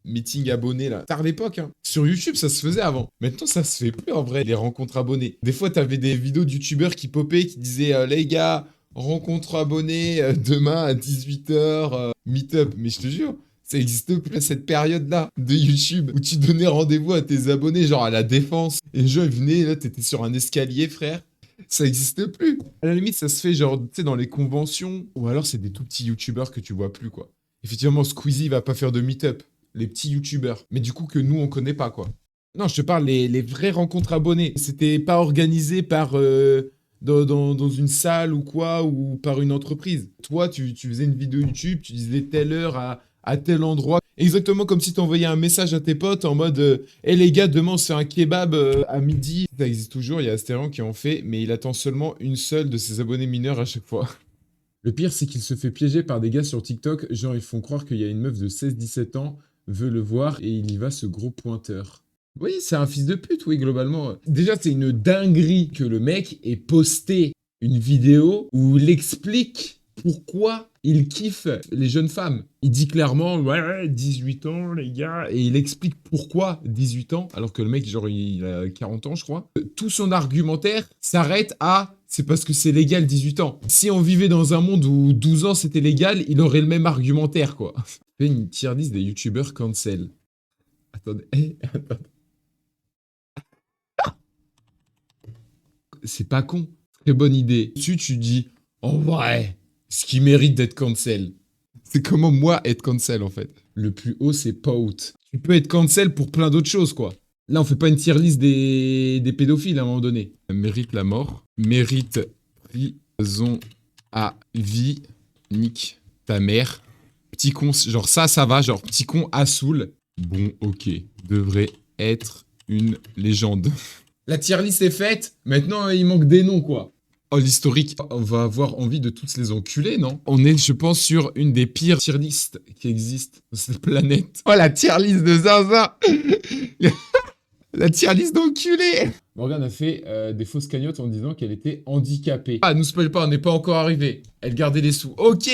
meeting abonnés là. Tard l'époque, hein. Sur YouTube, ça se faisait avant. Maintenant, ça se fait plus en vrai, les rencontres abonnés. Des fois, t'avais des vidéos de youtubeurs qui popaient, qui disaient les gars, rencontre abonnés demain à 18h, meet-up. Mais je te jure, ça existe plus à cette période-là de YouTube où tu donnais rendez-vous à tes abonnés, genre à la Défense. Et les gens ils venaient, là, t'étais sur un escalier, frère. Ça existe plus. À la limite, ça se fait genre, tu sais, dans les conventions. Ou alors, c'est des tout petits youtubeurs que tu vois plus, quoi. Effectivement, Squeezie va pas faire de meet-up. Les petits youtubeurs. Mais du coup, que nous, on connaît pas, quoi. Non, je te parle les vraies rencontres abonnées. C'était pas organisé par... dans une salle ou quoi, ou par une entreprise. Toi, tu faisais une vidéo YouTube, tu disais telle heure à tel endroit. Exactement comme si tu envoyais un message à tes potes en mode hey les gars, demain on se fait un kebab à midi. Ça existe toujours, il y a Astérion qui en fait, mais il attend seulement une seule de ses abonnés mineurs à chaque fois. Le pire, c'est qu'il se fait piéger par des gars sur TikTok, genre ils font croire qu'il y a une meuf de 16-17 ans, veut le voir et il y va ce gros pointeur. Oui, c'est un fils de pute, oui, globalement. Déjà, c'est une dinguerie que le mec ait posté une vidéo où il explique pourquoi il kiffe les jeunes femmes. Il dit clairement, ouais, 18 ans, les gars, et il explique pourquoi 18 ans, alors que le mec, genre, il a 40 ans, je crois. Tout son argumentaire s'arrête à c'est parce que c'est légal 18 ans. Si on vivait dans un monde où 12 ans c'était légal, il aurait le même argumentaire, quoi. Fait une tier list des youtubeurs cancel. Attendez, attendez. C'est pas con. Très bonne idée. Dessus, tu dis, en vrai, ce qui mérite d'être cancel. C'est comment moi être cancel, en fait. Le plus haut, c'est Pout. Tu peux être cancel pour plein d'autres choses, quoi. Là, on fait pas une tier list des pédophiles à un moment donné. Mérite la mort. Mérite prison à vie. Nique ta mère. Petit con, genre ça va. Genre petit con à Soul. Bon, ok. Devrait être une légende. La tier list est faite, maintenant il manque des noms, quoi. Oh, l'historique, on va avoir envie de tous les enculer, non? On est, je pense, sur une des pires tier lists qui existent sur cette planète. Oh, la tier list de Zinzin. La tier list d'enculés. Morgane a fait des fausses cagnottes en disant qu'elle était handicapée. Ah, nous spoil pas, on n'est pas encore arrivé. Elle gardait les sous. Ok.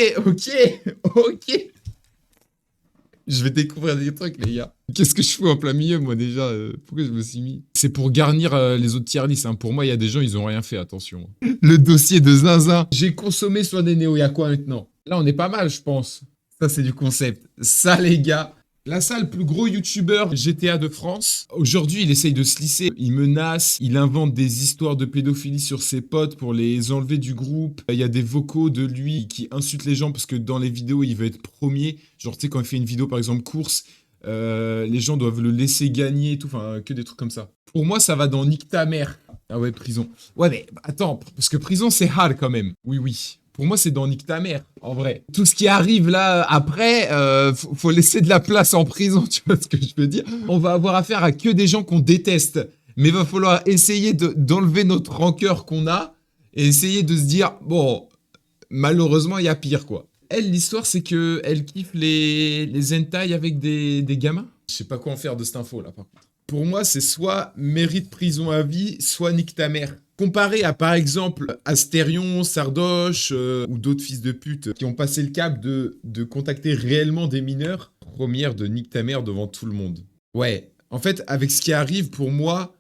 Je vais découvrir des trucs, les gars. Qu'est-ce que je fous en plein milieu, moi, déjà pourquoi je me suis mis? C'est pour garnir les autres tier lists, hein. Pour moi, il y a des gens, ils ont rien fait, attention. Le dossier de Zinzin. J'ai consommé soit des néo, il y a quoi maintenant? Là, on est pas mal, je pense. Ça, c'est du concept. Ça, les gars. Là, ça, le plus gros youtubeur GTA de France. Aujourd'hui, il essaye de se lisser. Il menace, il invente des histoires de pédophilie sur ses potes pour les enlever du groupe. Il y a des vocaux de lui qui insultent les gens parce que dans les vidéos, il veut être premier. Genre, tu sais, quand il fait une vidéo, par exemple, course, les gens doivent le laisser gagner et tout. Enfin, que des trucs comme ça. Pour moi, ça va dans Nique ta mère. Ah ouais, prison. Ouais, mais attends, parce que prison, c'est hard quand même. Oui. Pour moi, c'est dans Nique ta mère, en vrai. Tout ce qui arrive là après, faut laisser de la place en prison, tu vois ce que je veux dire? On va avoir affaire à que des gens qu'on déteste. Mais il va falloir essayer d'enlever notre rancœur qu'on a et essayer de se dire, bon, malheureusement, il y a pire, quoi. Elle, l'histoire, c'est que elle kiffe les hentai avec des gamins. Je sais pas quoi en faire de cette info, là, par contre. Pour moi, c'est soit mérite prison à vie, soit nique ta mère. Comparé à, par exemple, Astérion, Sardoche ou d'autres fils de pute qui ont passé le cap de contacter réellement des mineurs, première de nique ta mère devant tout le monde. Ouais, en fait, avec ce qui arrive, pour moi...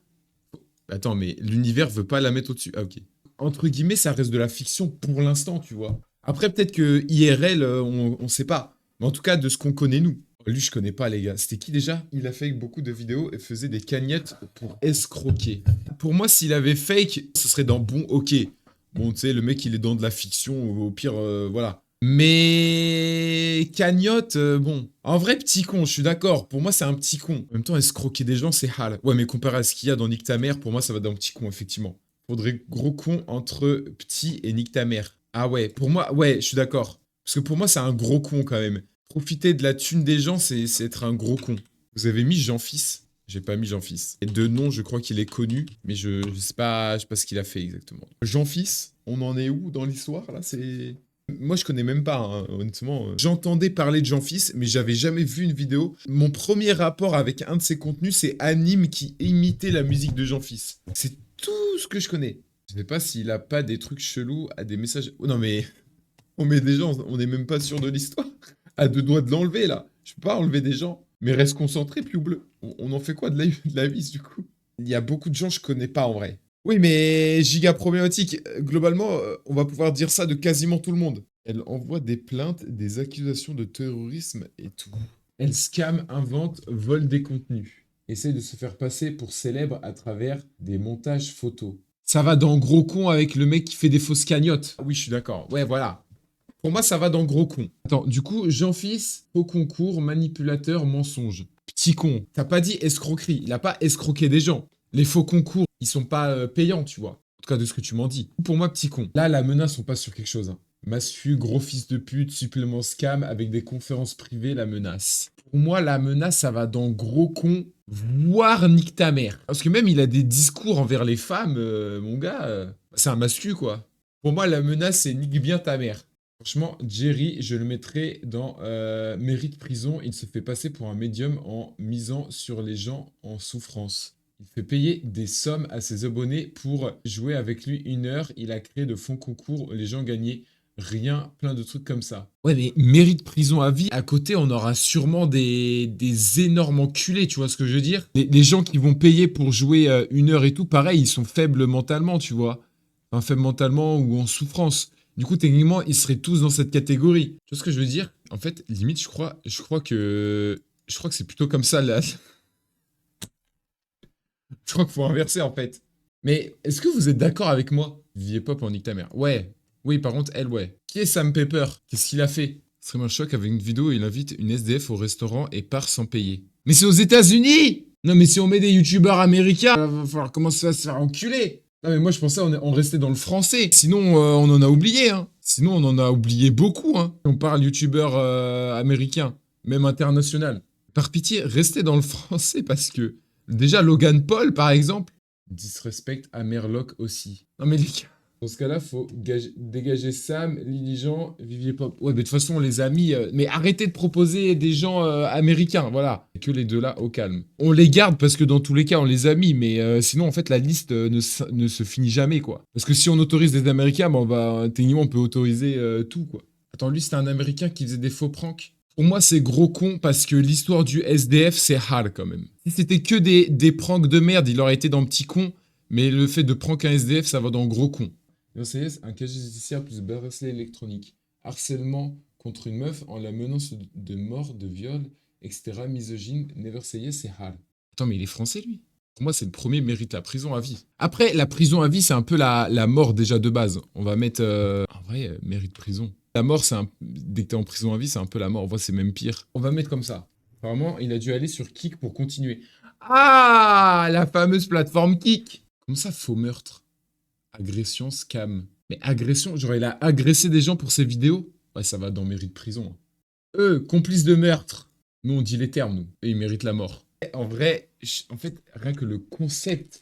Attends, mais l'univers veut pas la mettre au-dessus. Ah, ok. Entre guillemets, ça reste de la fiction pour l'instant, tu vois. Après, peut-être que IRL, on sait pas. Mais en tout cas, de ce qu'on connaît, nous. Lui, je connais pas, les gars. C'était qui déjà? Il a fait beaucoup de vidéos et faisait des cagnettes pour escroquer. Pour moi, s'il avait fake, ce serait dans bon ok. Bon, tu sais, le mec, il est dans de la fiction, au pire, voilà. Mais cagnotte, bon. En vrai, petit con, je suis d'accord. Pour moi, c'est un petit con. En même temps, escroquer des gens, c'est hal. Ouais, mais comparé à ce qu'il y a dans Nique ta mère, pour moi, ça va dans petit con, effectivement. Faudrait gros con entre petit et Nique ta mère. Ah ouais, pour moi, ouais, je suis d'accord. Parce que pour moi, c'est un gros con quand même. Profiter de la thune des gens, c'est être un gros con. Vous avez mis Jean-Fils? J'ai pas mis Jean-Fils. Et de nom, je crois qu'il est connu, mais je sais pas ce qu'il a fait exactement. Jean-Fils, on en est où dans l'histoire là? C'est... Moi, je connais même pas, hein, honnêtement. J'entendais parler de Jean-Fils, mais j'avais jamais vu une vidéo. Mon premier rapport avec un de ses contenus, c'est Anime qui imitait la musique de Jean-Fils. C'est tout ce que je connais. Je sais pas s'il a pas des trucs chelous à des messages... Oh non mais... On met des gens, on n'est même pas sûr de l'histoire. À deux doigts de l'enlever, là. Je peux pas enlever des gens. Mais reste concentré, Piou Bleu. On en fait quoi de la vis, du coup? Il y a beaucoup de gens que je connais pas, en vrai. Oui, mais giga problématique. Globalement, on va pouvoir dire ça de quasiment tout le monde. Elle envoie des plaintes, des accusations de terrorisme et tout. Elle scam, invente, vole des contenus. Essaye de se faire passer pour célèbre à travers des montages photos. Ça va dans gros con avec le mec qui fait des fausses cagnottes. Ah oui, je suis d'accord. Ouais, voilà. Pour moi, ça va dans gros con. Attends, du coup, Jean-Fils, faux concours, manipulateur, mensonge. Petit con. T'as pas dit escroquerie. Il a pas escroqué des gens. Les faux concours, ils sont pas payants, tu vois. En tout cas, de ce que tu m'en dis. Pour moi, petit con. Là, la menace, on passe sur quelque chose. Hein. Massu, gros fils de pute, supplément scam avec des conférences privées, la menace. Pour moi, la menace, ça va dans gros con, voire nique ta mère. Parce que même, il a des discours envers les femmes, mon gars. C'est un mascu, quoi. Pour moi, la menace, c'est nique bien ta mère. Franchement, Jerry, je le mettrais dans mérite prison. Il se fait passer pour un médium en misant sur les gens en souffrance. Il fait payer des sommes à ses abonnés pour jouer avec lui 1 heure. Il a créé de fonds concours où les gens gagnaient rien, plein de trucs comme ça. Ouais, mais mérite prison à vie. À côté, on aura sûrement des énormes enculés, tu vois ce que je veux dire? Les gens qui vont payer pour jouer 1 heure et tout, pareil, ils sont faibles mentalement, tu vois. Enfin, faibles mentalement ou en souffrance. Du coup, techniquement, ils seraient tous dans cette catégorie. Tu vois ce que je veux dire? En fait, limite, je crois que c'est plutôt comme ça là. Je crois qu'il faut inverser en fait. Mais est-ce que vous êtes d'accord avec moi? Vivier Pop en nique ta mère. Ouais. Oui, par contre, elle, ouais. Qui est Sam Pepper? Qu'est-ce qu'il a fait? C'est un choc avec une vidéo où il invite une SDF au restaurant et part sans payer. Mais c'est aux États-Unis! Non, mais si on met des youtubeurs américains, va falloir commencer à se faire enculer. Non, mais moi je pensais on restait dans le français. Sinon, on en a oublié, hein. Sinon, on en a oublié beaucoup, hein. Si on parle youtubeur américain, même international. Par pitié, restez dans le français parce que déjà Logan Paul, par exemple, disrespect à Merlock aussi. Non mais les gars, dans ce cas-là, faut dégager Sam, Lily Jean, Vivier Pop. Ouais, mais de toute façon, les amis, mais arrêtez de proposer des gens américains, voilà. Que les deux là, au calme. On les garde parce que dans tous les cas, on les a mis, mais sinon, en fait, la liste ne se finit jamais, quoi. Parce que si on autorise des Américains, bah, techniquement, on peut autoriser tout, quoi. Attends, lui, c'était un Américain qui faisait des faux pranks. Pour moi, c'est gros con parce que l'histoire du SDF, c'est hard quand même. Si c'était que des pranks de merde, il aurait été dans petit con, mais le fait de prank un SDF, ça va dans gros con. Un casier judiciaire plus bracelet électronique. Harcèlement contre une meuf en la menace de mort, de viol, etc. Misogyne, never say yes, c'est hard. Attends, mais il est français, lui? Pour moi, c'est le premier mérite la prison à vie. Après, la prison à vie, c'est un peu la mort déjà de base. On va mettre... En vrai, mérite prison. La mort, dès que t'es en prison à vie, c'est un peu la mort. En vrai, c'est même pire. On va mettre comme ça. Apparemment, il a dû aller sur Kik pour continuer. Ah, la fameuse plateforme Kik. Comme ça, faux meurtre. Agression, scam. Mais agression, genre il a agressé des gens pour ses vidéos? Ouais, ça va dans mérite prison. Eux, complices de meurtre. Nous, on dit les termes, nous. Et ils méritent la mort. En vrai, en fait, rien que le concept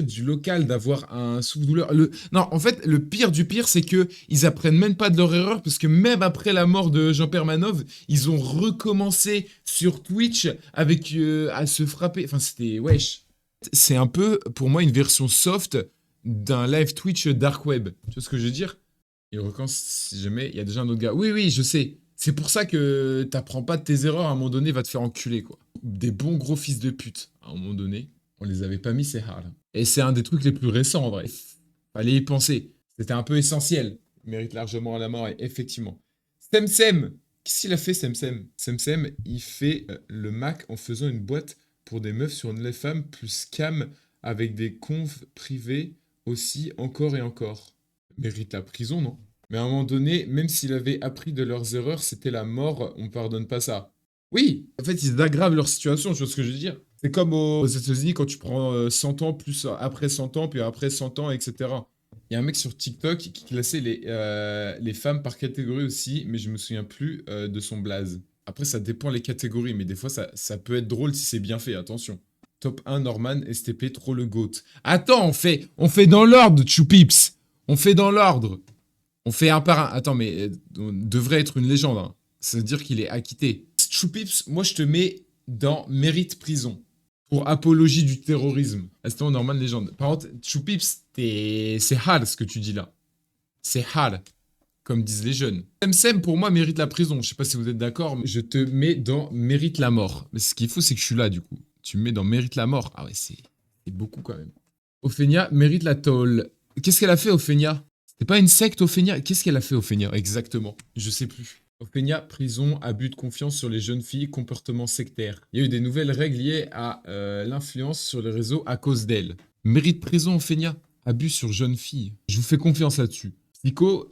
du local d'avoir un souffle-douleur. Non, en fait, le pire du pire, c'est que ils apprennent même pas de leur erreur parce que même après la mort de Jean Permanov, ils ont recommencé sur Twitch avec à se frapper. Enfin, c'était wesh. C'est un peu, pour moi, une version soft d'un live Twitch dark web. Tu vois ce que je veux dire? Il recommence si jamais il y a déjà un autre gars. Oui, oui, je sais. C'est pour ça que t'apprends pas de tes erreurs, à un moment donné, va te faire enculer, quoi. Des bons gros fils de pute, à un moment donné. On les avait pas mis, c'est hard. Et c'est un des trucs les plus récents, en vrai. Fallait y penser. C'était un peu essentiel. Il mérite largement la mort, et effectivement. Semsem. Qu'est-ce qu'il a fait, Semsem? Semsem, il fait le Mac en faisant une boîte pour des meufs sur OnlyFans plus scam avec des confs privés aussi, encore et encore. Mérite la prison, non? Mais à un moment donné, même s'il avait appris de leurs erreurs, c'était la mort, on pardonne pas ça. Oui, en fait, ils aggravent leur situation, tu vois ce que je veux dire? C'est comme aux États-Unis quand tu prends 100 ans, plus après 100 ans, puis après 100 ans, etc. Il y a un mec sur TikTok qui classait les femmes par catégorie aussi, mais je me souviens plus de son blaze. Après, ça dépend les catégories, mais des fois, ça peut être drôle si c'est bien fait, attention. Top 1, Norman, STP, trop le GOAT. Attends, on fait dans l'ordre, Choupips. On fait dans l'ordre. On fait un par un. Attends, mais on devrait être une légende. Hein. Ça veut dire qu'il est acquitté. Choupips, moi je te mets dans mérite prison. Pour apologie du terrorisme. Instant Norman légende. Par contre, Choupips, c'est hard ce que tu dis là. C'est hard. comme disent les jeunes. Semsem, pour moi, mérite la prison. Je sais pas si vous êtes d'accord, mais je te mets dans mérite la mort. Mais ce qu'il faut, c'est que je suis là, du coup. Tu me mets dans mérite la mort. Ah ouais, c'est beaucoup quand même. Ophénia mérite la tôle. Qu'est-ce qu'elle a fait, Ophénia? C'était pas une secte, Ophénia? Qu'est-ce qu'elle a fait, Ophénia? Exactement. Je sais plus. Ophénia, prison, abus de confiance sur les jeunes filles, comportement sectaire. Il y a eu des nouvelles règles liées à l'influence sur les réseaux à cause d'elle. Mérite prison, Ophénia. Abus sur jeunes filles. Je vous fais confiance là-dessus. Psycho,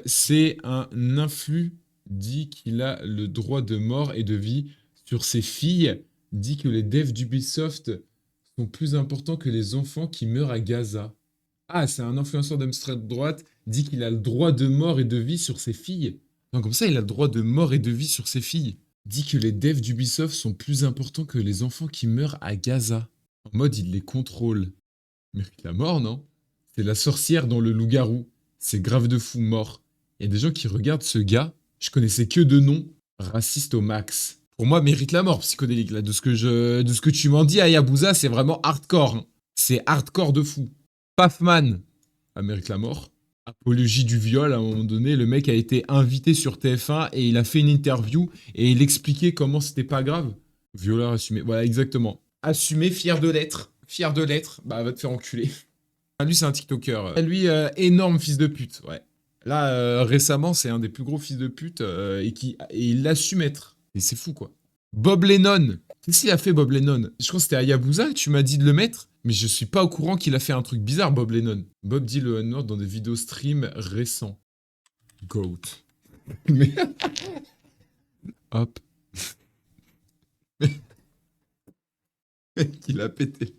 c'est un influx, dit qu'il a le droit de mort et de vie sur ses filles, dit que les devs d'Ubisoft sont plus importants que les enfants qui meurent à Gaza. Ah, c'est un influenceur d'extrême droite, dit qu'il a le droit de mort et de vie sur ses filles. Non, comme ça, il a le droit de mort et de vie sur ses filles. Dit que les devs d'Ubisoft sont plus importants que les enfants qui meurent à Gaza. En mode, il les contrôle. Mérite la mort, non? C'est la sorcière dans le loup-garou. C'est grave de fou mort. Il y a des gens qui regardent ce gars, je connaissais que de nom, raciste au max. Pour moi, mérite la mort, psychodélique. Là, de ce que tu m'en dis, Hayabusa, c'est vraiment hardcore. Hein. C'est hardcore de fou. Pafman, mérite la mort. Apologie du viol, à un moment donné, le mec a été invité sur TF1 et il a fait une interview et il expliquait comment c'était pas grave. Violeur assumé, voilà, exactement. Assumé, fier de l'être. Fier de l'être, bah va te faire enculer. Lui, c'est un TikToker. Lui, énorme fils de pute, ouais. Là, récemment, c'est un des plus gros fils de pute et il l'assume être. Et c'est fou, quoi. Bob Lennon. Qu'est-ce qu'il a fait, Bob Lennon? Je crois que c'était Hayabusa que tu m'as dit de le mettre, mais je suis pas au courant qu'il a fait un truc bizarre, Bob Lennon. Bob dit le N-word dans des vidéos stream récents. Goat. Mais... Hop. Il a pété.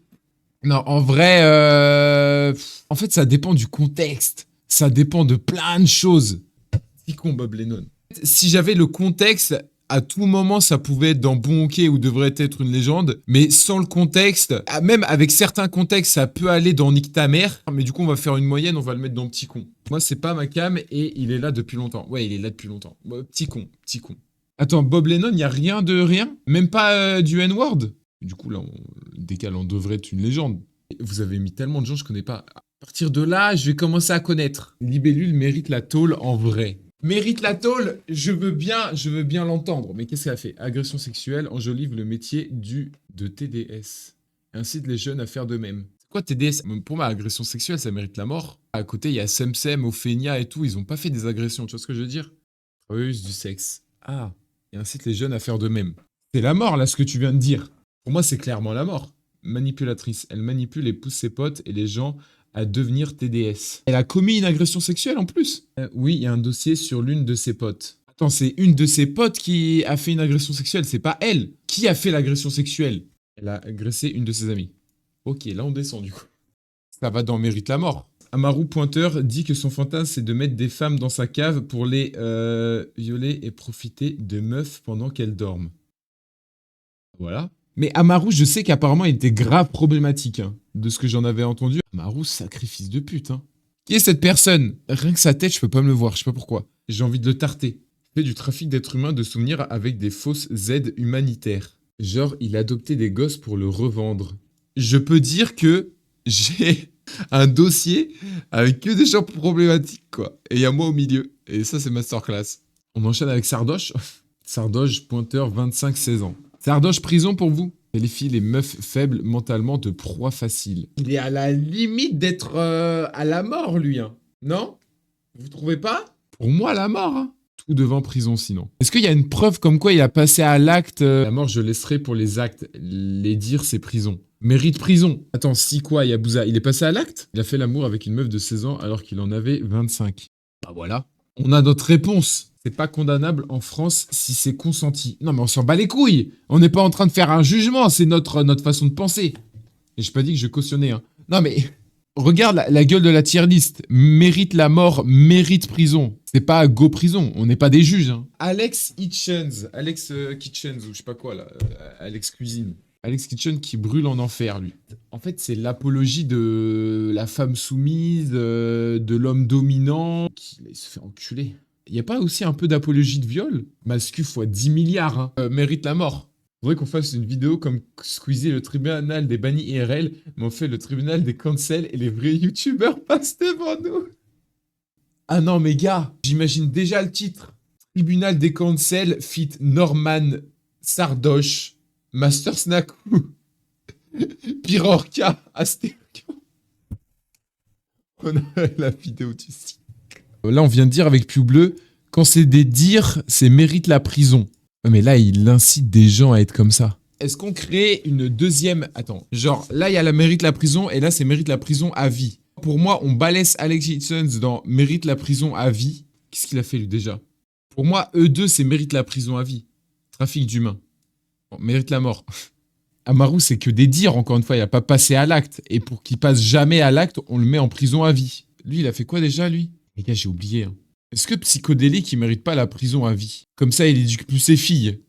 Non, en vrai, en fait, ça dépend du contexte. Ça dépend de plein de choses. C'est con, Bob Lennon. Si j'avais le contexte, à tout moment, ça pouvait être dans Bon Hockey ou devrait être une légende. Mais sans le contexte, même avec certains contextes, ça peut aller dans Nick ta mère. Mais du coup, on va faire une moyenne, on va le mettre dans Petit con. Moi, c'est pas ma cam et il est là depuis longtemps. Ouais, il est là depuis longtemps. Petit con, petit con. Attends, Bob Lennon, il y a rien de rien? Même pas du N-word? Du coup, là, Décale, on devrait être une légende. Vous avez mis tellement de gens que je connais pas. À partir de là, je vais commencer à connaître. Libellule mérite la tôle en vrai. Mérite la tôle, je veux bien l'entendre. Mais qu'est-ce qu'elle a fait? Agression sexuelle enjolive le métier de TDS. Incite les jeunes à faire de même. C'est quoi TDS? Pour moi, agression sexuelle, ça mérite la mort. À côté, il y a Semsem, Ophénia et tout. Ils ont pas fait des agressions, tu vois ce que je veux dire? Travailleuse du sexe. Ah, et incite les jeunes à faire de même. C'est la mort, là, ce que tu viens de dire. Pour moi, c'est clairement la mort. Manipulatrice. Elle manipule et pousse ses potes et les gens à devenir TDS. Elle a commis une agression sexuelle en plus. Oui, il y a un dossier sur l'une de ses potes. Attends, c'est une de ses potes qui a fait une agression sexuelle, c'est pas elle. Qui a fait l'agression sexuelle? Elle a agressé une de ses amies. Ok, là on descend du coup. Ça va dans mérite la mort. Amaru Pointeur dit que son fantasme c'est de mettre des femmes dans sa cave pour les violer et profiter de meufs pendant qu'elles dorment. Voilà. Mais Amaru, je sais qu'apparemment, il était grave problématique, hein, de ce que j'en avais entendu. Amaru, sacrifice de pute, hein. Qui est cette personne? Rien que sa tête, je peux pas me le voir, je sais pas pourquoi. J'ai envie de le tarter. Il fait du trafic d'êtres humains de souvenirs avec des fausses aides humanitaires. Genre, il a adopté des gosses pour le revendre. Je peux dire que j'ai un dossier avec que des gens problématiques, quoi. Et il y a moi au milieu. Et ça, c'est masterclass. On enchaîne avec Sardoche. Sardoche, Pointeur, 25-16 ans. Sardoche prison pour vous? Qualifie les meufs faibles mentalement de proie facile. Il est à la limite d'être à la mort, lui. Hein. Non? Vous trouvez pas? Pour moi, la mort. Hein. Tout devant prison, sinon. Est-ce qu'il y a une preuve comme quoi il a passé à l'acte La mort, je laisserai pour les actes. Les dire, c'est prison. Mérite prison. Attends, si quoi, Yabusa? Il est passé à l'acte? Il a fait l'amour avec une meuf de 16 ans alors qu'il en avait 25. Bah voilà. On a notre réponse. C'est pas condamnable en France si c'est consenti. Non mais on s'en bat les couilles. On n'est pas en train de faire un jugement, c'est notre façon de penser. Et j'ai pas dit que je cautionnais. Hein. Non mais regarde la gueule de la tier list. Mérite la mort, mérite prison. C'est pas go prison, on n'est pas des juges. Hein. Alex Kitchens, ou je sais pas quoi là, Alex Cuisine. Alex Kitchen qui brûle en enfer, lui. En fait, c'est l'apologie de la femme soumise, de l'homme dominant. Il se fait enculer. Il n'y a pas aussi un peu d'apologie de viol? Mascu fois 10 milliards, hein. Mérite la mort. Faudrait qu'on fasse une vidéo comme squeezer le tribunal des bannis IRL, mais on fait le tribunal des cancels et les vrais youtubeurs passent devant nous. Ah non, mais gars, j'imagine déjà le titre. Tribunal des cancels fit Norman Sardoche, Master Snaku, Pirorca, Astério. On a la vidéo du site. Là, on vient de dire avec Piou Bleu, quand c'est des dires, c'est mérite la prison. Mais là, il incite des gens à être comme ça. Est-ce qu'on crée une deuxième... Attends, genre, là, il y a la mérite la prison, et là, c'est mérite la prison à vie. Pour moi, on balaisse Alex Hitchens dans mérite la prison à vie. Qu'est-ce qu'il a fait, lui, déjà? Pour moi, eux deux, c'est mérite la prison à vie. Trafic d'humains. Bon, mérite la mort. Amaru, c'est que des dires, encore une fois, il n'a pas passé à l'acte. Et pour qu'il passe jamais à l'acte, on le met en prison à vie. Lui, il a fait quoi déjà, lui? Les gars, j'ai oublié. Hein. Est-ce que Psychodélique, il mérite pas la prison à vie? Comme ça, il éduque plus ses filles.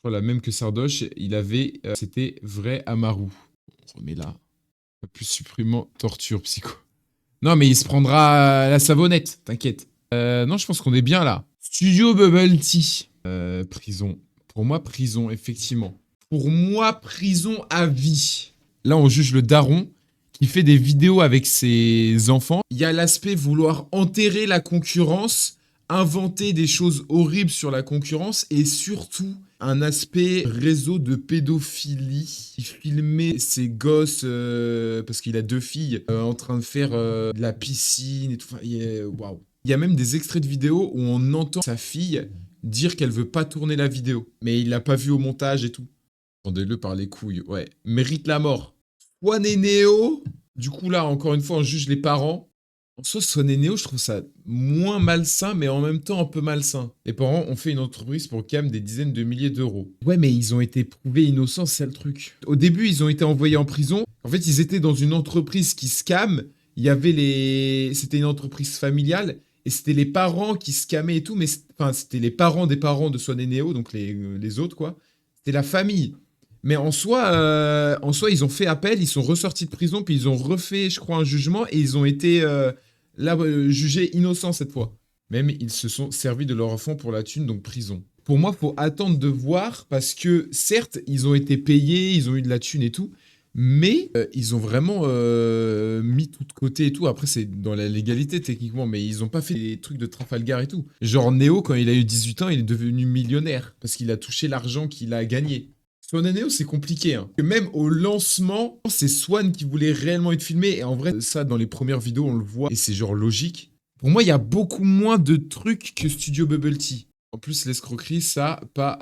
Voilà, même que Sardoche, il avait... c'était vrai Amaru. On remet là. Plus supprimant torture, psycho. Non, mais il se prendra la savonnette, t'inquiète. Non, je pense qu'on est bien là. Studio Bubble Tea. Prison. Pour moi, prison, effectivement. Pour moi, prison à vie. Là, on juge le daron qui fait des vidéos avec ses enfants. Il y a l'aspect vouloir enterrer la concurrence, inventer des choses horribles sur la concurrence et surtout un aspect réseau de pédophilie. Il filmait ses gosses, parce qu'il a 2 filles, en train de faire de la piscine et tout. Enfin, waouh. Il y a même des extraits de vidéos où on entend sa fille dire qu'elle veut pas tourner la vidéo. Mais il l'a pas vu au montage et tout. Attendez-le par les couilles, ouais. Mérite la mort. Swan et Néo. Du coup, là, encore une fois, on juge les parents. En soi, Swan et Néo, je trouve ça moins malsain, mais en même temps un peu malsain. Les parents ont fait une entreprise pour cam des dizaines de milliers d'euros. Ouais, mais ils ont été prouvés innocents, c'est le truc. Au début, ils ont été envoyés en prison. En fait, ils étaient dans une entreprise qui scam. Il y avait les... C'était une entreprise familiale. Et c'était les parents qui scamaient et tout. Mais enfin, c'était les parents des parents de Swan et Néo, donc les autres, quoi. C'était la famille. Mais en soi, ils ont fait appel, ils sont ressortis de prison, puis ils ont refait, je crois, un jugement, et ils ont été jugés innocents cette fois. Même, ils se sont servis de leur enfant pour la thune, donc prison. Pour moi, faut attendre de voir, parce que, certes, ils ont été payés, ils ont eu de la thune et tout, mais ils ont vraiment mis tout de côté et tout. Après, c'est dans la légalité, techniquement, mais ils ont pas fait des trucs de Trafalgar et tout. Genre, Neo, quand il a eu 18 ans, il est devenu millionnaire, parce qu'il a touché l'argent qu'il a gagné. Swan et Neo, c'est compliqué. Hein. Même au lancement, c'est Swan qui voulait réellement être filmé. Et en vrai, ça, dans les premières vidéos, on le voit. Et c'est genre logique. Pour moi, il y a beaucoup moins de trucs que Studio Bubble Tea. En plus, l'escroquerie, ça pas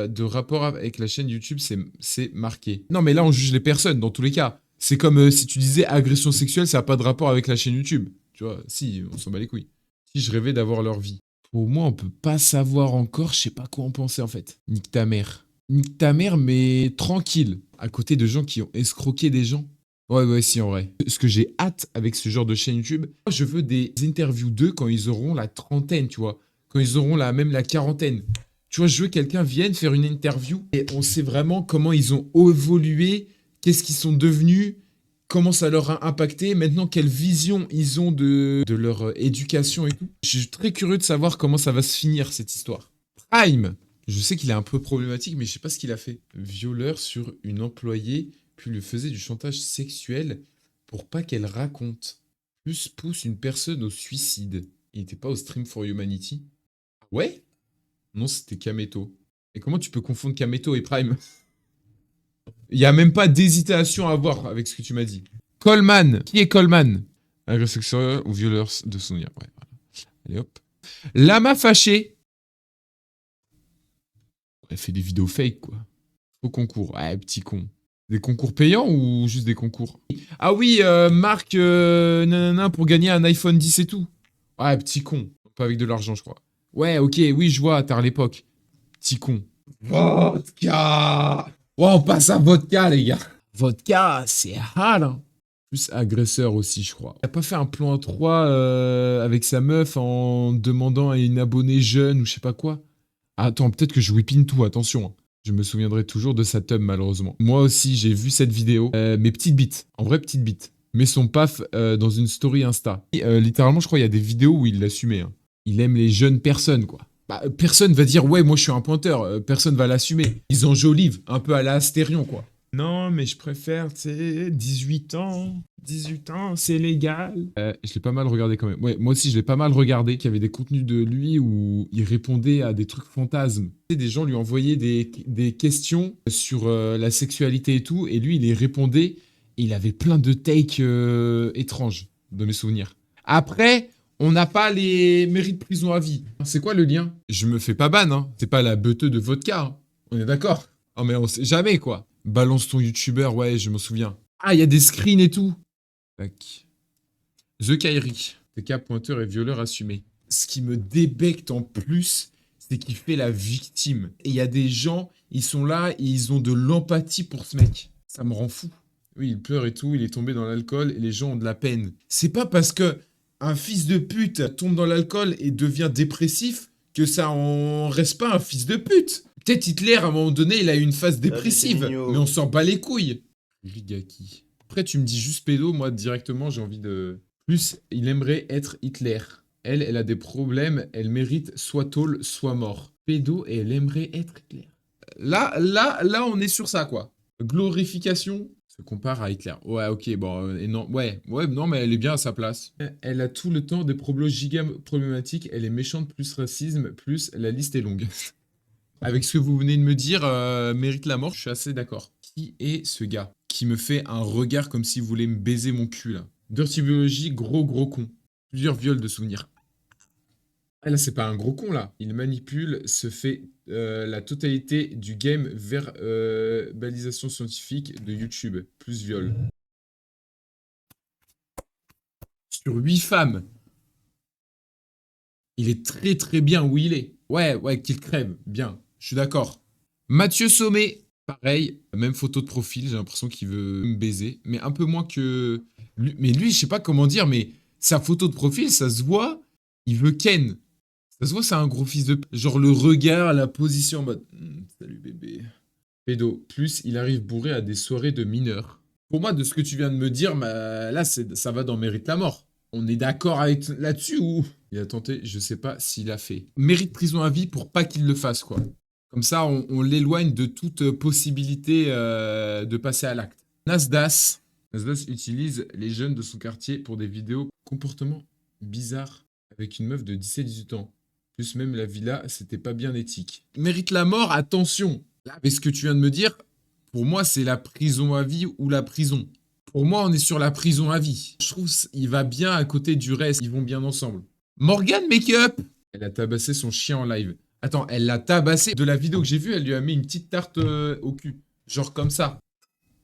de rapport avec la chaîne YouTube, c'est marqué. Non, mais là, on juge les personnes, dans tous les cas. C'est comme si tu disais agression sexuelle, ça n'a pas de rapport avec la chaîne YouTube. Tu vois, si, on s'en bat les couilles. Si je rêvais d'avoir leur vie. Pour moi, on peut pas savoir encore, je sais pas quoi en penser en fait. Nique ta mère. Nique ta mère, mais tranquille. À côté de gens qui ont escroqué des gens. Ouais, si, en vrai. Ce que j'ai hâte avec ce genre de chaîne YouTube, je veux des interviews d'eux quand ils auront la trentaine, tu vois. Quand ils auront même la quarantaine. Tu vois, je veux que quelqu'un vienne faire une interview et on sait vraiment comment ils ont évolué, qu'est-ce qu'ils sont devenus, comment ça leur a impacté, maintenant quelle vision ils ont de leur éducation et tout. Je suis très curieux de savoir comment ça va se finir, cette histoire. Prime! Je sais qu'il est un peu problématique, mais je sais pas ce qu'il a fait. Violeur sur une employée, puis lui faisait du chantage sexuel pour pas qu'elle raconte. Plus pousse une personne au suicide. Il était pas au Stream for Humanity. Ouais? Non, c'était Kameto. Et comment tu peux confondre Kameto et Prime? Il y a même pas d'hésitation à avoir avec ce que tu m'as dit. Coleman. Qui est Coleman? Agresseur sexuel ou violeur de souvenirs. Ouais, voilà. Allez hop. Lama fâché. Elle fait des vidéos fake, quoi. Au concours. Ouais, petit con. Des concours payants ou juste des concours? Ah oui, Marc, nanana, pour gagner un iPhone 10 et tout. Ouais, petit con. Pas avec de l'argent, je crois. Ouais, ok, oui, je vois, tard l'époque. Petit con. Vodka! Ouais, on passe à vodka, les gars. Vodka, c'est hard, hein. Plus agresseur aussi, je crois. Il a pas fait un plan à 3 avec sa meuf en demandant à une abonnée jeune ou je sais pas quoi? Attends, peut-être que je whippine tout, attention. Hein. Je me souviendrai toujours de sa tub, malheureusement. Moi aussi, j'ai vu cette vidéo. Mais petite bite. En vrai, petite bite. Mais son paf dans une story Insta. Et, littéralement, je crois qu'il y a des vidéos où il l'assumait. Hein. Il aime les jeunes personnes, quoi. Bah, personne va dire, ouais, moi, je suis un pointeur. Personne va l'assumer. Ils enjolivent, un peu à la Astérion, quoi. Non, mais je préfère, tu sais, 18 ans. 18 ans, c'est légal. Je l'ai pas mal regardé quand même. Ouais, moi aussi, je l'ai pas mal regardé. Il y avait des contenus de lui où il répondait à des trucs fantasmes. Tu sais, des gens lui envoyaient des questions sur la sexualité et tout, et lui, il les répondait. Et il avait plein de takes étranges, de mes souvenirs. Après, on n'a pas les mérites de prison à vie. C'est quoi le lien? Je me fais pas ban, hein. C'est pas la beuteux de vodka, hein. On est d'accord? Oh, mais on sait jamais, quoi. Balance ton youtubeur, ouais, je m'en souviens. Ah, il y a des screens et tout. Tac. The Kairi. TK pointeur et violeur assumé. Ce qui me débecte en plus, c'est qu'il fait la victime. Et il y a des gens, ils sont là et ils ont de l'empathie pour ce mec. Ça me rend fou. Oui, il pleure et tout, il est tombé dans l'alcool et les gens ont de la peine. C'est pas parce que un fils de pute tombe dans l'alcool et devient dépressif que ça en reste pas un fils de pute. Peut-être Hitler, à un moment donné, il a eu une phase dépressive, mais on s'en bat les couilles. Rigaki. Après, tu me dis juste pédo, moi, directement, j'ai envie de... Plus, il aimerait être Hitler. Elle a des problèmes, elle mérite soit tôle, soit mort. Pédo, et elle aimerait être Hitler. Là, on est sur ça, quoi. Glorification se compare à Hitler. Ouais, ok, bon, et non, ouais, non, mais elle est bien à sa place. Elle a tout le temps des problèmes giga problématiques, elle est méchante, plus racisme, plus la liste est longue. Avec ce que vous venez de me dire, mérite la mort, je suis assez d'accord. Qui est ce gars qui me fait un regard comme s'il voulait me baiser mon cul, là? Dirty Biology, gros con. Plusieurs viols de souvenirs. Ah là, c'est pas un gros con, là. Il manipule, se fait la totalité du game vers balisation scientifique de YouTube. Plus viol. Sur 8 femmes. Il est très bien où il est. Ouais, qu'il crève. Bien. Je suis d'accord. Mathieu Sommet. Pareil, même photo de profil, j'ai l'impression qu'il veut me baiser. Mais un peu moins que... Mais lui, je sais pas comment dire, mais sa photo de profil, ça se voit, il veut Ken. Ça se voit, c'est un gros fils de... Genre le regard, la position en mode... Salut bébé. Pédo. Plus, il arrive bourré à des soirées de mineurs. Pour moi, de ce que tu viens de me dire, bah, là, ça va dans mérite la mort. On est d'accord avec là-dessus ou... Il a tenté, je sais pas s'il a fait. Mérite prison à vie pour pas qu'il le fasse, quoi. Comme ça, on l'éloigne de toute possibilité de passer à l'acte. Nasdas. Nasdas utilise les jeunes de son quartier pour des vidéos comportements bizarres avec une meuf de 17-18 ans. Plus même la villa, c'était pas bien éthique. Mérite la mort, attention. Là, avec ce que tu viens de me dire, pour moi, c'est la prison à vie ou la prison. Pour moi, on est sur la prison à vie. Je trouve qu'il va bien à côté du reste. Ils vont bien ensemble. Morgan Makeup. Elle a tabassé son chien en live. Attends, elle l'a tabassé. De la vidéo que j'ai vue, elle lui a mis une petite tarte au cul. Genre comme ça.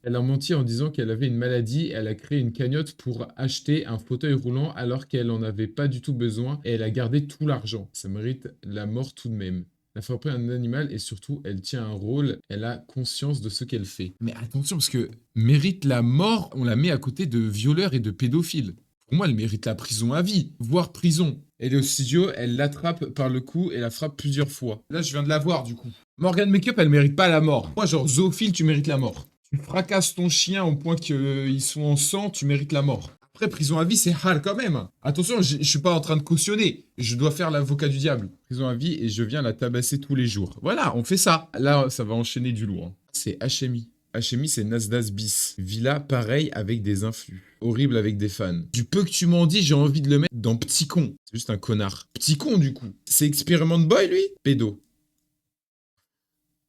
Elle a menti en disant qu'elle avait une maladie. Elle a créé une cagnotte pour acheter un fauteuil roulant alors qu'elle en avait pas du tout besoin. Et elle a gardé tout l'argent. Ça mérite la mort tout de même. Elle a frappé un animal et surtout, elle tient un rôle. Elle a conscience de ce qu'elle fait. Mais attention, parce que mérite la mort, on la met à côté de violeurs et de pédophiles. Pour moi, elle mérite la prison à vie, voire prison. Elle est au studio, elle l'attrape par le cou et la frappe plusieurs fois. Là, je viens de la voir, du coup. Morgan Makeup, elle mérite pas la mort. Moi, genre, zoophile, tu mérites la mort. Tu fracasses ton chien au point qu'ils sont en sang, tu mérites la mort. Après, prison à vie, c'est hal quand même. Attention, je suis pas en train de cautionner. Je dois faire l'avocat du diable. Prison à vie et je viens la tabasser tous les jours. Voilà, on fait ça. Là, ça va enchaîner du lourd. C'est HMI. HMI, c'est Nasdaq bis. Villa, pareil, avec des influx. Horrible avec des fans. Du peu que tu m'en dis, j'ai envie de le mettre dans Petit Con. C'est juste un connard. Petit Con, du coup. C'est Experiment Boy, lui? Pédo.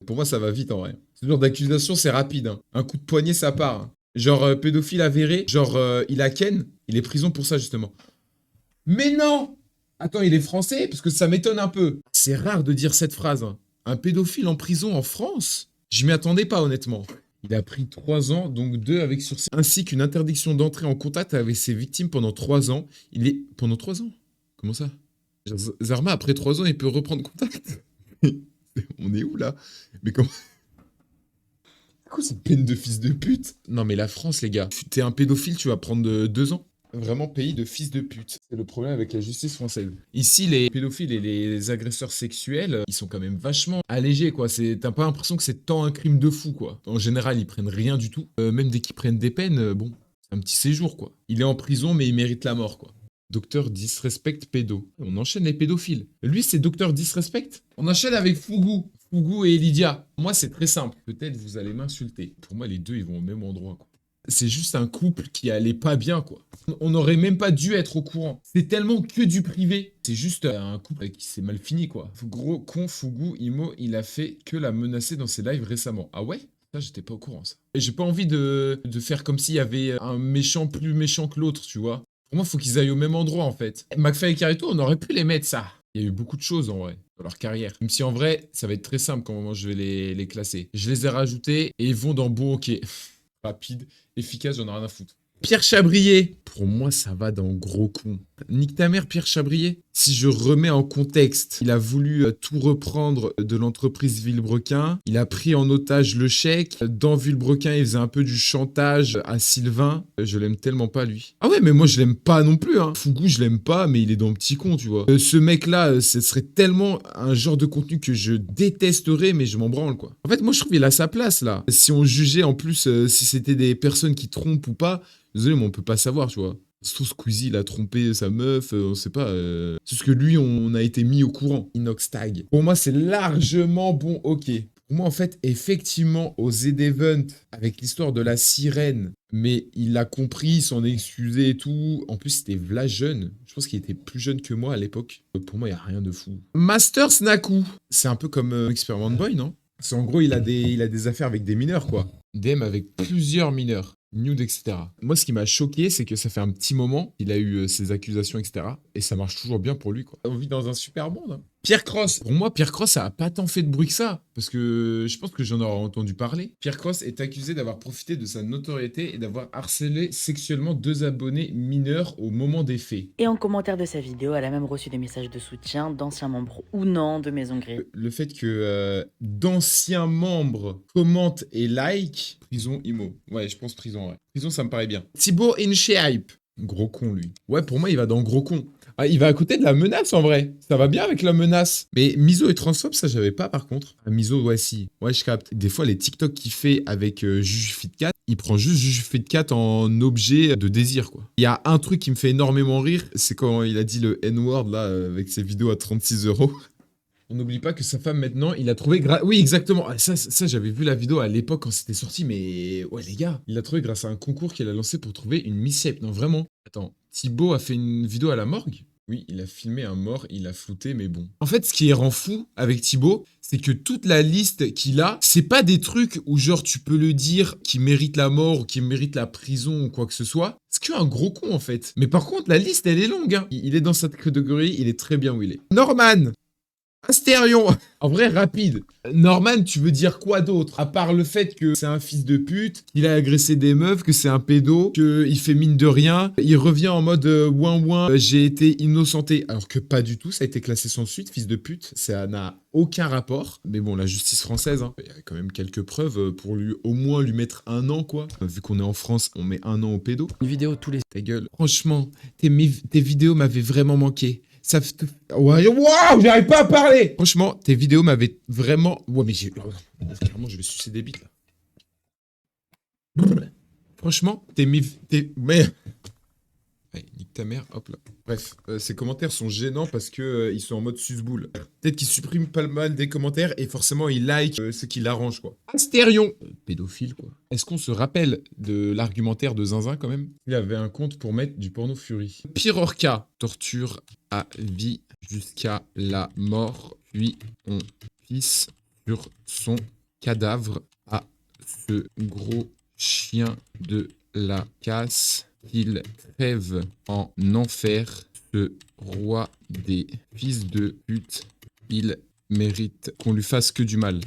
Pour moi, ça va vite, en vrai. Ce genre d'accusation, c'est rapide. Hein. Un coup de poignet, ça part. Hein. Genre, pédophile avéré. Genre, il a Ken. Il est prison pour ça, justement. Mais non! Attends, il est français? Parce que ça m'étonne un peu. C'est rare de dire cette phrase. Hein. Un pédophile en prison en France? Je m'y attendais pas, honnêtement. Il a pris 3 ans, donc 2 avec sursis, ainsi qu'une interdiction d'entrer en contact avec ses victimes pendant 3 ans. Il est... Pendant 3 ans? Comment ça? Zarma, après 3 ans, il peut reprendre contact? On est où, là? Mais comment... C'est quoi cette peine de fils de pute? Non, mais la France, les gars. T'es un pédophile, tu vas prendre 2 ans? Vraiment pays de fils de pute. C'est le problème avec la justice française. Ici, les pédophiles et les agresseurs sexuels, ils sont quand même vachement allégés, quoi. T'as pas l'impression que c'est tant un crime de fou, quoi. En général, ils prennent rien du tout. Même dès qu'ils prennent des peines, bon, c'est un petit séjour, quoi. Il est en prison, mais il mérite la mort, quoi. Docteur Disrespect pédo. On enchaîne les pédophiles. Lui, c'est Docteur Disrespect. On enchaîne avec Fougou. Fugu et Lydia. Moi, c'est très simple. Peut-être vous allez m'insulter. Pour moi, les deux, ils vont au même endroit, quoi. C'est juste un couple qui allait pas bien, quoi. On n'aurait même pas dû être au courant. C'est tellement que du privé. C'est juste un couple qui s'est mal fini, quoi. Gros con, Fugu, Imo, il a fait que la menacer dans ses lives récemment. Ah ouais? Ça, j'étais pas au courant, ça. Et j'ai pas envie de faire comme s'il y avait un méchant plus méchant que l'autre, tu vois. Pour moi, faut qu'ils aillent au même endroit, en fait. McFly et Carito, on aurait pu les mettre, ça. Il y a eu beaucoup de choses, en vrai, dans leur carrière. Même si, en vrai, ça va être très simple comment je vais les classer. Je les ai rajoutés et ils vont dans Beau OK. Rapide, efficace, j'en ai rien à foutre. Pierre Chabrier. Pour moi, ça va dans gros con. Nique ta mère, Pierre Chabrier. Si je remets en contexte, il a voulu tout reprendre de l'entreprise Villebrequin. Il a pris en otage le chèque. Dans Villebrequin, il faisait un peu du chantage à Sylvain. Je l'aime tellement pas, lui. Ah ouais, mais moi, je l'aime pas non plus. Hein. Fugu, je l'aime pas, mais il est dans Petit Con, tu vois. Ce mec-là, ce serait tellement un genre de contenu que je détesterais, mais je m'en branle, quoi. En fait, moi, je trouve qu'il a sa place, là. Si on jugeait, en plus, si c'était des personnes qui trompent ou pas, désolé, mais on peut pas savoir, tu vois. Sauf Squeezie, il a trompé sa meuf, on sait pas. C'est ce que lui, on a été mis au courant. Inox Tag. Pour moi, c'est largement bon, ok. Pour moi, en fait, effectivement, au Z-Event, avec l'histoire de la sirène, mais il a compris, il s'en est excusé et tout. En plus, c'était v'là jeune. Je pense qu'il était plus jeune que moi à l'époque. Pour moi, il n'y a rien de fou. Master Snaku. C'est un peu comme Experiment Boy, non? C'est en gros, il a des affaires avec des mineurs, quoi. DM avec plusieurs mineurs. Nude, etc. Moi, ce qui m'a choqué, c'est que ça fait un petit moment qu'il a eu ces accusations, etc. Et ça marche toujours bien pour lui, quoi. On vit dans un super monde. Hein. Pierre Cross. Pour moi, Pierre Cross, ça a pas tant fait de bruit que ça. Parce que je pense que j'en aurais entendu parler. Pierre Cross est accusé d'avoir profité de sa notoriété et d'avoir harcelé sexuellement 2 abonnés mineurs au moment des faits. Et en commentaire de sa vidéo, elle a même reçu des messages de soutien d'anciens membres ou non de Maison Grise. Le fait que d'anciens membres commentent et like, prison IMO. Ouais, je pense prison, ouais. Prison, ça me paraît bien. Thibaut InShape. Gros con, lui. Ouais, pour moi, il va dans gros con. Ah, il va à côté de la menace, en vrai. Ça va bien avec la menace. Mais Miso et transphobe, ça, j'avais pas, par contre. Ah, Miso, ouais, si. Ouais, je capte. Des fois, les TikTok qu'il fait avec Juju Fitcat, il prend juste Juju Fitcat en objet de désir, quoi. Il y a un truc qui me fait énormément rire, c'est quand il a dit le N-word, là, avec ses vidéos à 36 €. On n'oublie pas que sa femme, maintenant, il a trouvé... Oui, exactement. Ah, ça j'avais vu la vidéo à l'époque quand c'était sorti, mais... Ouais, les gars, il l'a trouvé grâce à un concours qu'il a lancé pour trouver une Miss Shape. Non, vraiment. Attends, Thibaut a fait une vidéo à la morgue? Oui, il a filmé un mort, il a flouté, mais bon. En fait, ce qui rend fou avec Thibaut, c'est que toute la liste qu'il a, c'est pas des trucs où genre tu peux le dire qui mérite la mort ou qui mérite la prison ou quoi que ce soit. C'est qu'un gros con, en fait. Mais par contre, la liste, elle est longue. Hein. Il est dans cette catégorie, il est très bien où il est. Norman. Astérion. En vrai, rapide. Norman, tu veux dire quoi d'autre? À part le fait que c'est un fils de pute, qu'il a agressé des meufs, que c'est un pédo, qu'il fait mine de rien. Il revient en mode ouin ouin, j'ai été innocenté. Alors que pas du tout, ça a été classé sans suite, fils de pute. Ça n'a aucun rapport. Mais bon, la justice française, hein, il y a quand même quelques preuves pour lui, au moins lui mettre 1 an, quoi. Vu qu'on est en France, on met 1 an au pédo. Une vidéo tous les... Ta gueule. Franchement, tes vidéos m'avaient vraiment manqué. Ça fait... Ouais, wow, j'arrive pas à parler. Franchement, tes vidéos m'avaient vraiment... Ouais, mais j'ai... Clairement, je vais sucer des bites, là. Franchement, Mais... Ouais, nique ta mère, hop là. Bref, ces commentaires sont gênants parce que ils sont en mode susboule. Peut-être qu'ils suppriment pas mal des commentaires et forcément ils like ce qui l'arrange, quoi. Astérion. Pédophile, quoi. Est-ce qu'on se rappelle de l'argumentaire de Zinzin, quand même? Il avait un compte pour mettre du porno fury. Pirorca. Torture à vie jusqu'à la mort, puis on pisse sur son cadavre à ce gros chien de la casse. Qu'il crève en enfer, ce roi des fils de pute. Il mérite qu'on lui fasse que du mal.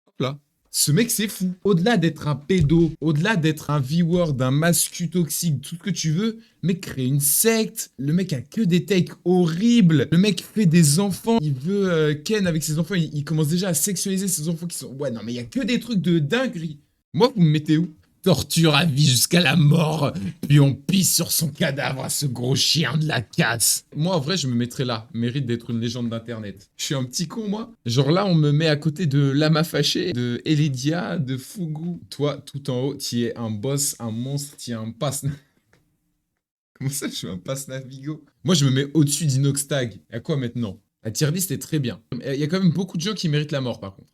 Hop là. Ce mec, c'est fou. Au-delà d'être un pédo, au-delà d'être un viewer, d'un mascu toxique, tout ce que tu veux, le mec crée une secte. Le mec a que des takes horribles. Le mec fait des enfants. Il veut ken avec ses enfants. Il commence déjà à sexualiser ses enfants qui sont... Ouais, non, mais il y a que des trucs de dinguerie. Moi, vous me mettez où? Torture à vie jusqu'à la mort, puis on pisse sur son cadavre à ce gros chien de la casse. Moi, en vrai, je me mettrais là. Mérite d'être une légende d'internet. Je suis un petit con, moi. Genre là, on me met à côté de Lama Fâché, de Elidia, de Fugu. Toi, tout en haut, tu es un boss, un monstre, tu es un passe... Comment ça, je suis un passe Navigo? Moi, je me mets au-dessus d'Inoxtag. À quoi maintenant? La tier list est très bien. Il y a quand même beaucoup de gens qui méritent la mort, par contre.